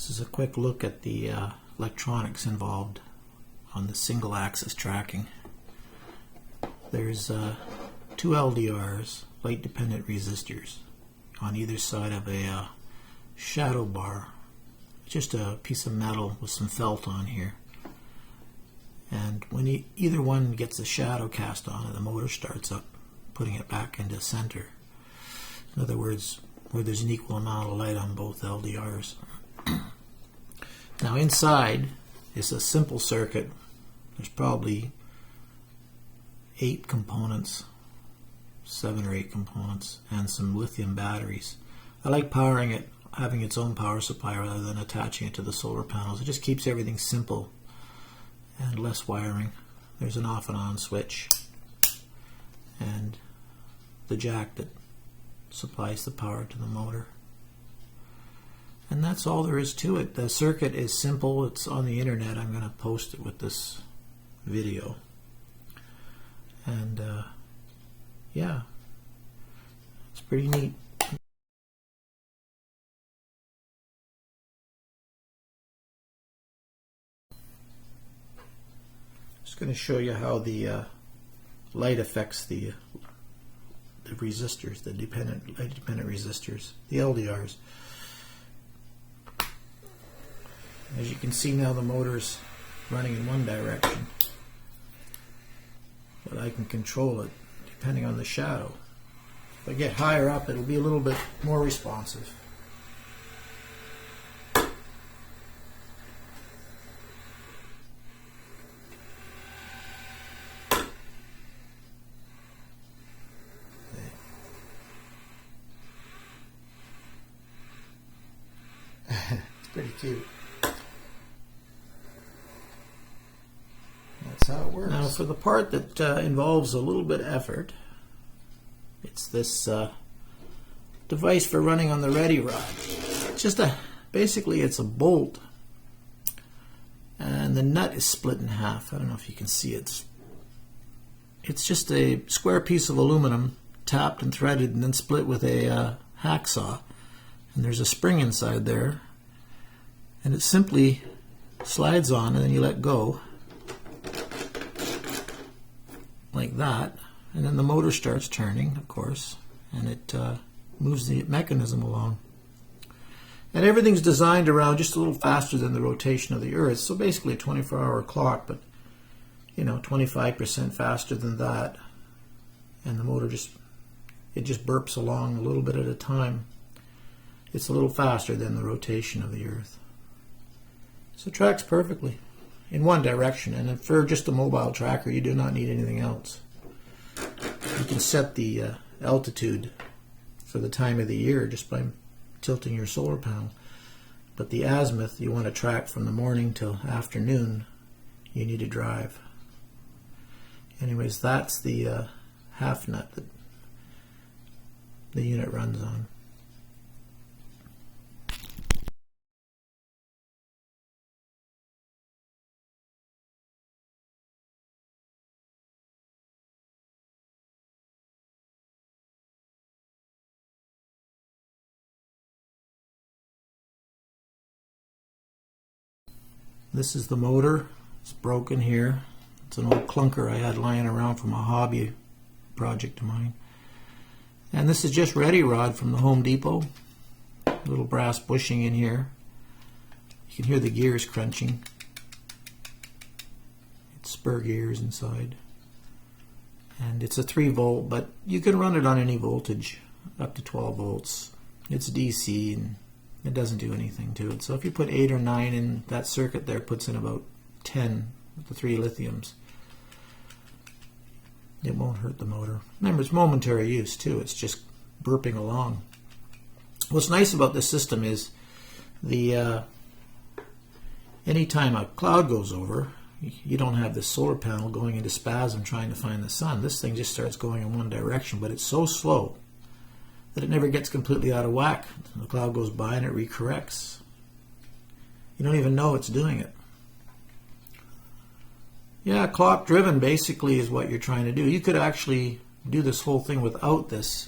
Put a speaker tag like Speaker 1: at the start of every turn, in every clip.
Speaker 1: This is a quick look at the electronics involved on the single axis tracking. There's two LDRs, light dependent resistors, on either side of a shadow bar. Just a piece of metal with some felt on here. And when either one gets a shadow cast on it, the motor starts up, putting it back into center. In other words, where there's an equal amount of light on both LDRs. Now inside is a simple circuit. There's probably 8 components, 7 or 8 components, and some lithium batteries. I like powering it, having its own power supply rather than attaching it to the solar panels. It just keeps everything simple and less wiring. There's an off and on switch and the jack that supplies the power to the motor. And that's all there is to it. The circuit is simple. It's on the internet. I'm going to post it with this video. And yeah, it's pretty neat. Just going to show you how the light affects the resistors, the light dependent resistors, the LDRs. As you can see now, the motor's running in one direction, but I can control it depending on the shadow. If I get higher up, it'll be a little bit more responsive. It's pretty cute. That's how it works. Now for the part that involves a little bit of effort, it's this device for running on the ready rod. Basically it's a bolt, and the nut is split in half. I don't know if you can see it. It's just a square piece of aluminum tapped and threaded and then split with a hacksaw, and there's a spring inside there, and it simply slides on and then you let go like that, and then the motor starts turning, of course, and it moves the mechanism along. And everything's designed around just a little faster than the rotation of the Earth, so basically a 24-hour clock, but 25% faster than that, and the motor just burps along a little bit at a time. It's a little faster than the rotation of the Earth. So it tracks perfectly in one direction, and for just a mobile tracker you do not need anything else. You can set the altitude for the time of the year just by tilting your solar panel, but the azimuth you want to track from the morning till afternoon, you need to drive. Anyways, that's the half nut that the unit runs on. This is the motor. It's broken here. It's an old clunker I had lying around from a hobby project of mine. And this is just ready rod from the Home Depot. Little brass bushing in here. You can hear the gears crunching. It's spur gears inside. And it's a 3-volt, but you can run it on any voltage, up to 12 volts. It's DC and it doesn't do anything to it. So if you put 8 or 9 in, that circuit there puts in about 10 with the 3 lithiums. It won't hurt the motor. Remember, it's momentary use too. It's just burping along. What's nice about this system is anytime a cloud goes over, you don't have this solar panel going into spasm trying to find the sun. This thing just starts going in one direction, but it's so slow that it never gets completely out of whack. The cloud goes by and it recorrects. You don't even know it's doing it. Yeah, clock driven basically is what you're trying to do. You could actually do this whole thing without this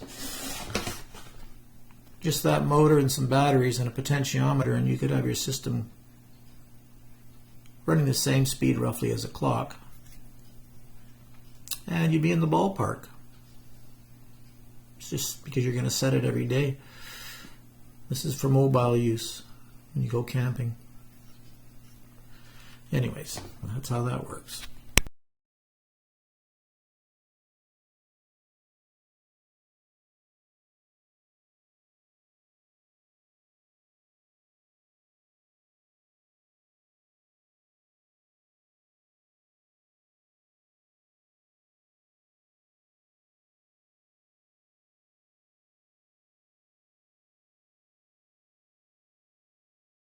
Speaker 1: just that motor and some batteries and a potentiometer, and you could have your system running the same speed roughly as a clock, and you'd be in the ballpark. It's just because you're going to set it every day. This is for mobile use when you go camping. Anyways, that's how that works.